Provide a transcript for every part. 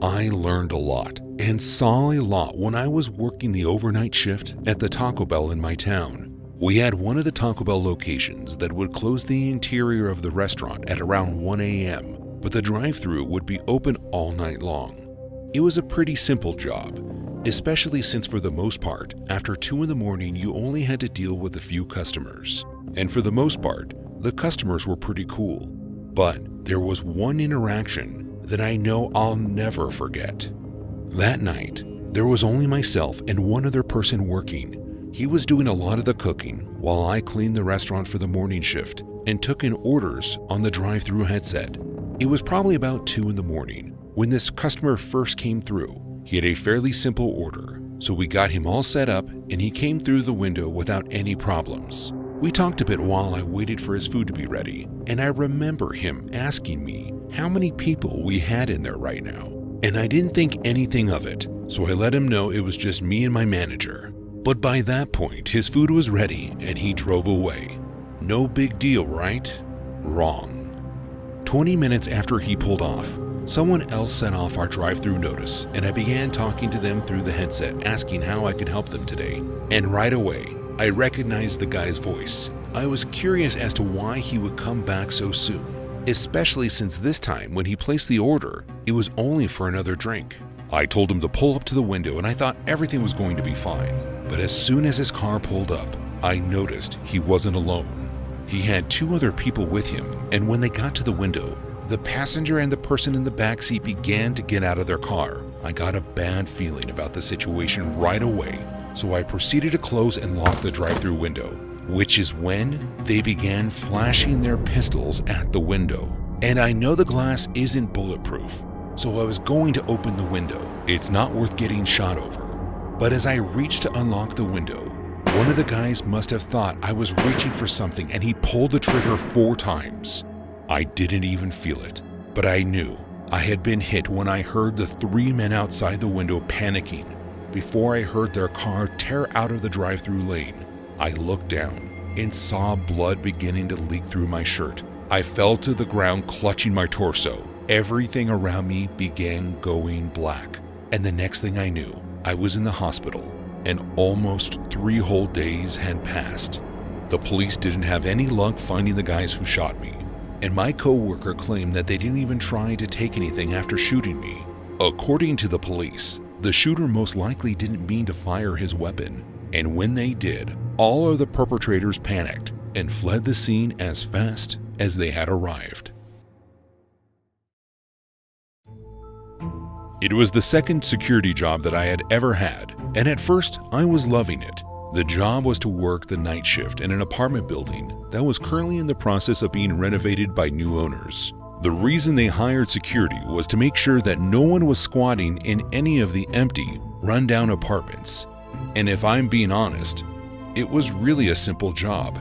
I learned a lot and saw a lot when I was working the overnight shift at the Taco Bell in my town. We had one of the Taco Bell locations that would close the interior of the restaurant at around 1 a.m., but the drive-thru would be open all night long. It was a pretty simple job, especially since for the most part, after 2 in the morning you only had to deal with a few customers. And for the most part, the customers were pretty cool. But there was one interaction that I know I'll never forget. That night, there was only myself and one other person working. He was doing a lot of the cooking while I cleaned the restaurant for the morning shift and took in orders on the drive-thru headset. It was probably about 2 in the morning when this customer first came through. He had a fairly simple order, so we got him all set up and he came through the window without any problems. We talked a bit while I waited for his food to be ready, and I remember him asking me how many people we had in there right now. And I didn't think anything of it, so I let him know it was just me and my manager. But by that point, his food was ready and he drove away. No big deal, right? Wrong. 20 minutes after he pulled off, someone else sent off our drive-thru notice and I began talking to them through the headset asking how I could help them today. And right away, I recognized the guy's voice. I was curious as to why he would come back so soon, especially since this time when he placed the order, it was only for another drink. I told him to pull up to the window and I thought everything was going to be fine. But as soon as his car pulled up, I noticed he wasn't alone. He had 2 other people with him, and when they got to the window, the passenger and the person in the back seat began to get out of their car. I got a bad feeling about the situation right away, so I proceeded to close and lock the drive-thru window, which is when they began flashing their pistols at the window. And I know the glass isn't bulletproof, so I was going to open the window. It's not worth getting shot over. But as I reached to unlock the window, one of the guys must have thought I was reaching for something and he pulled the trigger 4 times. I didn't even feel it, but I knew I had been hit when I heard the 3 men outside the window panicking. Before I heard their car tear out of the drive-thru lane, I looked down and saw blood beginning to leak through my shirt. I fell to the ground clutching my torso. Everything around me began going black, and the next thing I knew, I was in the hospital, and almost 3 whole days had passed. The police didn't have any luck finding the guys who shot me, and my co-worker claimed that they didn't even try to take anything after shooting me. According to the police, the shooter most likely didn't mean to fire his weapon, and when they did, all of the perpetrators panicked and fled the scene as fast as they had arrived. It was the second security job that I had ever had, and at first I was loving it. The job was to work the night shift in an apartment building that was currently in the process of being renovated by new owners. The reason they hired security was to make sure that no one was squatting in any of the empty, rundown apartments. And if I'm being honest, it was really a simple job.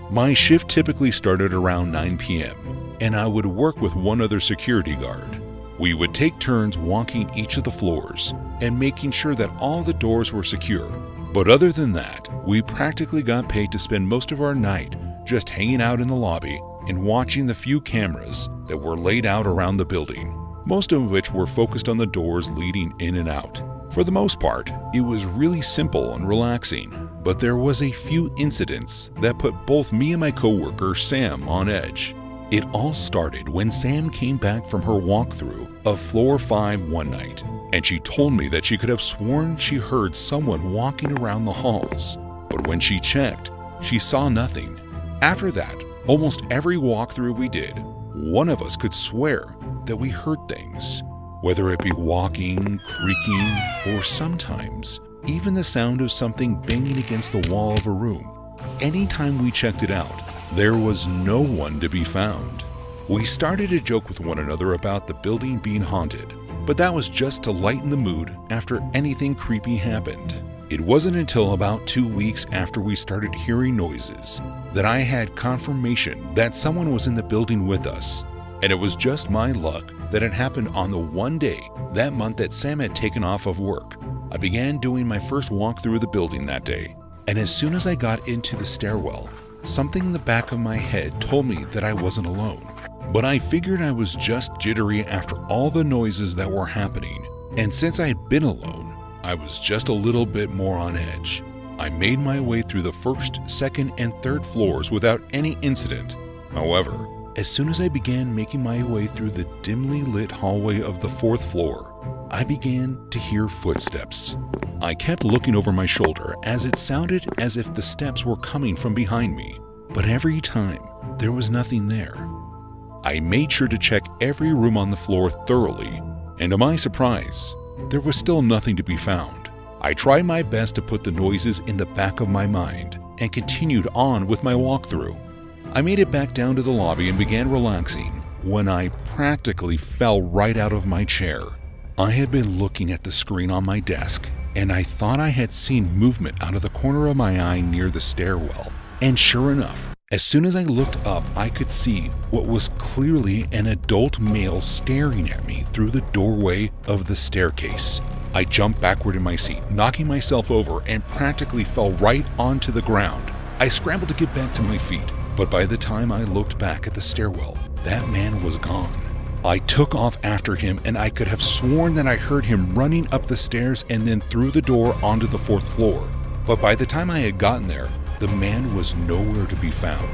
My shift typically started around 9 p.m., and I would work with one other security guard. We would take turns walking each of the floors and making sure that all the doors were secure. But other than that, we practically got paid to spend most of our night just hanging out in the lobby and watching the few cameras that were laid out around the building, most of which were focused on the doors leading in and out. For the most part, it was really simple and relaxing, but there was a few incidents that put both me and my coworker Sam on edge. It all started when Sam came back from her walkthrough of floor 5 one night, and she told me that she could have sworn she heard someone walking around the halls, but when she checked, she saw nothing. After that, almost every walkthrough we did, one of us could swear that we heard things, whether it be walking, creaking, or sometimes even the sound of something banging against the wall of a room. Anytime we checked it out, there was no one to be found. We started to joke with one another about the building being haunted, but that was just to lighten the mood after anything creepy happened. It wasn't until about 2 weeks after we started hearing noises that I had confirmation that someone was in the building with us, and it was just my luck that it happened on the one day that month that Sam had taken off of work. I began doing my first walk through the building that day, and as soon as I got into the stairwell, something in the back of my head told me that I wasn't alone. but I figured I was just jittery after all the noises that were happening, and since I had been alone, I was just a little bit more on edge. I made my way through the first, second, and third floors without any incident. However, as soon as I began making my way through the dimly lit hallway of the fourth floor, I began to hear footsteps. I kept looking over my shoulder as it sounded as if the steps were coming from behind me, but every time there was nothing there. I made sure to check every room on the floor thoroughly, and to my surprise, there was still nothing to be found. I tried my best to put the noises in the back of my mind and continued on with my walkthrough. I made it back down to the lobby and began relaxing when I practically fell right out of my chair. I had been looking at the screen on my desk, and I thought I had seen movement out of the corner of my eye near the stairwell. And sure enough, as soon as I looked up, I could see what was clearly an adult male staring at me through the doorway of the staircase. I jumped backward in my seat, knocking myself over, and practically fell right onto the ground. I scrambled to get back to my feet, but by the time I looked back at the stairwell, that man was gone. I took off after him, and I could have sworn that I heard him running up the stairs and then through the door onto the fourth floor. But by the time I had gotten there, the man was nowhere to be found.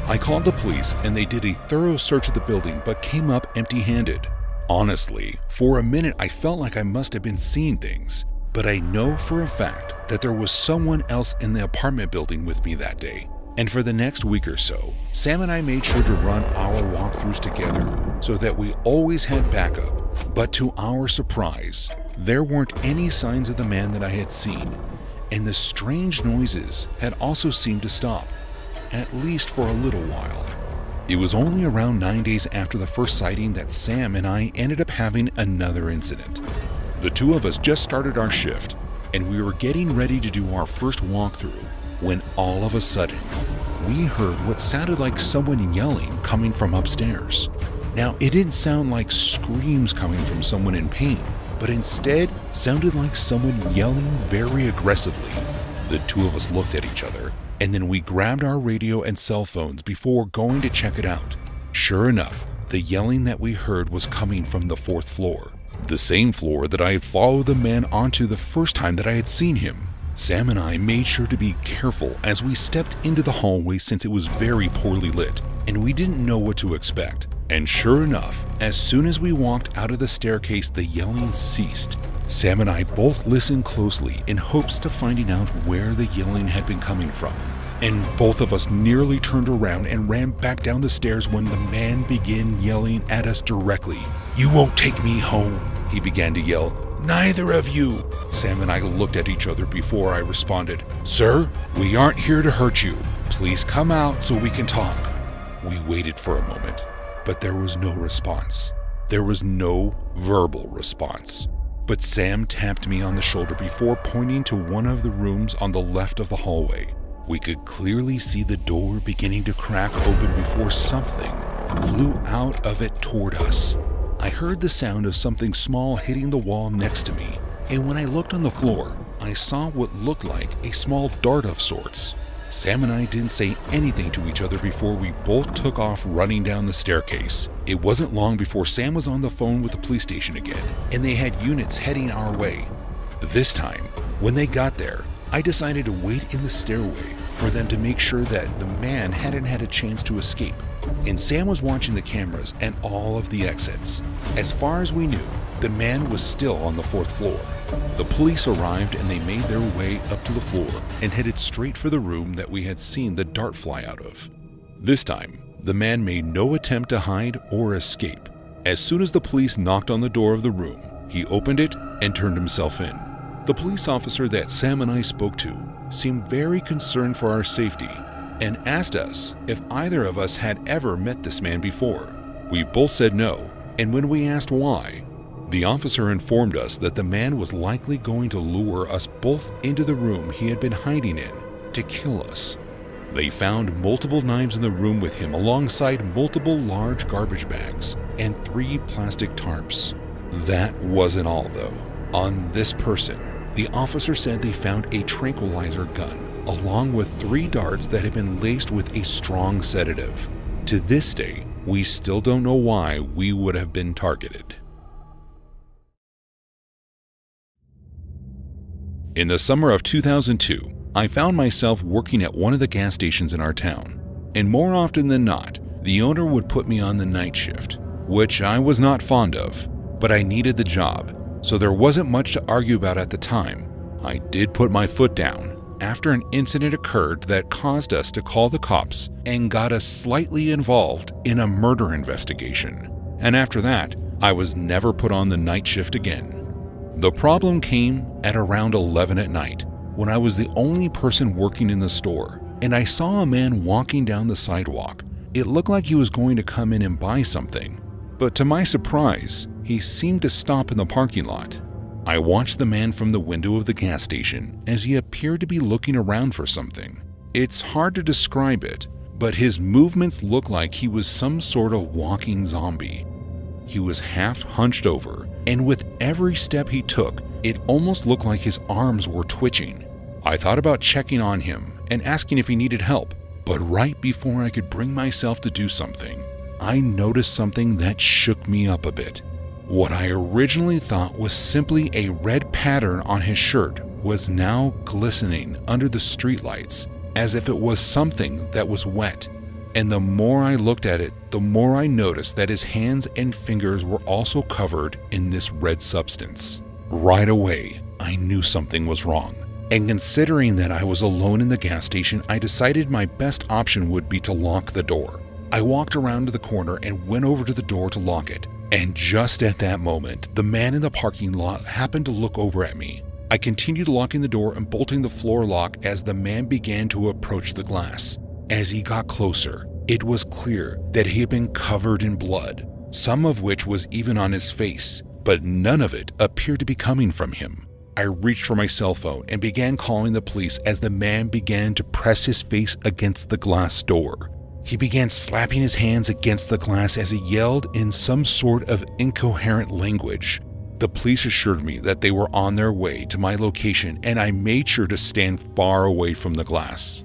I called the police, and they did a thorough search of the building but came up empty-handed. Honestly, for a minute I felt like I must have been seeing things, but I know for a fact that there was someone else in the apartment building with me that day. And for the next week or so, Sam and I made sure to run our walkthroughs together so that we always had backup. But to our surprise, there weren't any signs of the man that I had seen, and the strange noises had also seemed to stop, at least for a little while. It was only around 9 days after the first sighting that Sam and I ended up having another incident. The two of us just started our shift, and we were getting ready to do our first walkthrough when all of a sudden, we heard what sounded like someone yelling coming from upstairs. Now, it didn't sound like screams coming from someone in pain, but instead sounded like someone yelling very aggressively. The two of us looked at each other, and then we grabbed our radio and cell phones before going to check it out. Sure enough, the yelling that we heard was coming from the fourth floor, the same floor that I had followed the man onto the first time that I had seen him. Sam and I made sure to be careful as we stepped into the hallway since it was very poorly lit, and we didn't know what to expect. And sure enough, as soon as we walked out of the staircase, the yelling ceased. Sam and I both listened closely in hopes to finding out where the yelling had been coming from. And both of us nearly turned around and ran back down the stairs when the man began yelling at us directly. "You won't take me home," he began to yell. "Neither of you." Sam and I looked at each other before I responded. "Sir, we aren't here to hurt you. Please come out so we can talk." We waited for a moment, but there was no response. There was no verbal response. But Sam tapped me on the shoulder before pointing to one of the rooms on the left of the hallway. We could clearly see the door beginning to crack open before something flew out of it toward us. I heard the sound of something small hitting the wall next to me, and when I looked on the floor, I saw what looked like a small dart of sorts. Sam and I didn't say anything to each other before we both took off running down the staircase. It wasn't long before Sam was on the phone with the police station again, and they had units heading our way. This time, when they got there, I decided to wait in the stairway for them to make sure that the man hadn't had a chance to escape. And Sam was watching the cameras and all of the exits. As far as we knew, the man was still on the fourth floor. The police arrived and they made their way up to the floor and headed straight for the room that we had seen the dart fly out of. This time, the man made no attempt to hide or escape. As soon as the police knocked on the door of the room, he opened it and turned himself in. The police officer that Sam and I spoke to seemed very concerned for our safety and asked us if either of us had ever met this man before. We both said no, and when we asked why, the officer informed us that the man was likely going to lure us both into the room he had been hiding in to kill us. They found multiple knives in the room with him alongside multiple large garbage bags and 3 plastic tarps. That wasn't all though. On this person, the officer said they found a tranquilizer gun along with 3 darts that had been laced with a strong sedative. To this day, We still don't know why we would have been targeted. In the summer of 2002, I found myself working at one of the gas stations in our town, and more often than not, the owner would put me on the night shift, which I was not fond of, but I needed the job, so there wasn't much to argue about at the time. I did put my foot down after an incident occurred that caused us to call the cops and got us slightly involved in a murder investigation. And after that, I was never put on the night shift again. The problem came at around 11 at night when I was the only person working in the store, and I saw a man walking down the sidewalk. It looked like he was going to come in and buy something, but to my surprise, he seemed to stop in the parking lot. I watched the man from the window of the gas station as he appeared to be looking around for something. It's hard to describe it, but his movements looked like he was some sort of walking zombie. He was half hunched over, and with every step he took, it almost looked like his arms were twitching. I thought about checking on him and asking if he needed help, but right before I could bring myself to do something, I noticed something that shook me up a bit. What I originally thought was simply a red pattern on his shirt was now glistening under the streetlights as if it was something that was wet. And the more I looked at it, the more I noticed that his hands and fingers were also covered in this red substance. Right away, I knew something was wrong. And considering that I was alone in the gas station, I decided my best option would be to lock the door. I walked around to the corner and went over to the door to lock it. And just at that moment, the man in the parking lot happened to look over at me. I continued locking the door and bolting the floor lock as the man began to approach the glass. As he got closer, it was clear that he had been covered in blood, some of which was even on his face, but none of it appeared to be coming from him. I reached for my cell phone and began calling the police as the man began to press his face against the glass door. He began slapping his hands against the glass as he yelled in some sort of incoherent language. The police assured me that they were on their way to my location, and I made sure to stand far away from the glass.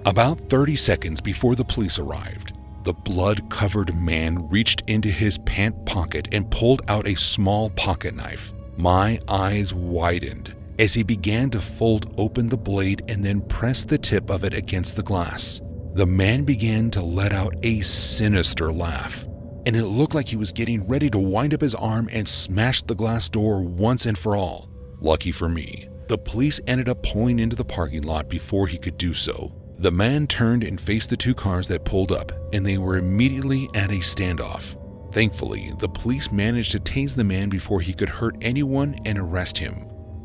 About 30 seconds before the police arrived, the blood-covered man reached into his pant pocket and pulled out a small pocket knife. My eyes widened as he began to fold open the blade and then press the tip of it against the glass. The man began to let out a sinister laugh, and it looked like he was getting ready to wind up his arm and smash the glass door once and for all. Lucky for me, the police ended up pulling into the parking lot before he could do so. The man turned and faced the two cars that pulled up, and they were immediately at a standoff. Thankfully, the police managed to tase the man before he could hurt anyone and arrest him.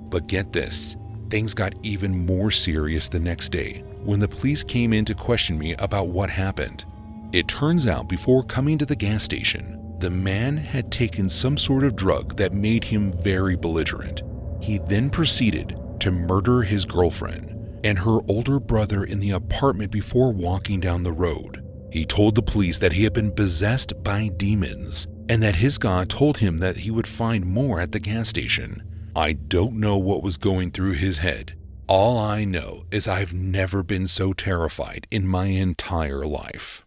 But get this, things got even more serious the next day when the police came in to question me about what happened. It turns out before coming to the gas station, the man had taken some sort of drug that made him very belligerent. He then proceeded to murder his girlfriend and her older brother in the apartment before walking down the road. He told the police that he had been possessed by demons and that his God told him that he would find more at the gas station. I don't know what was going through his head. All I know is I've never been so terrified in my entire life.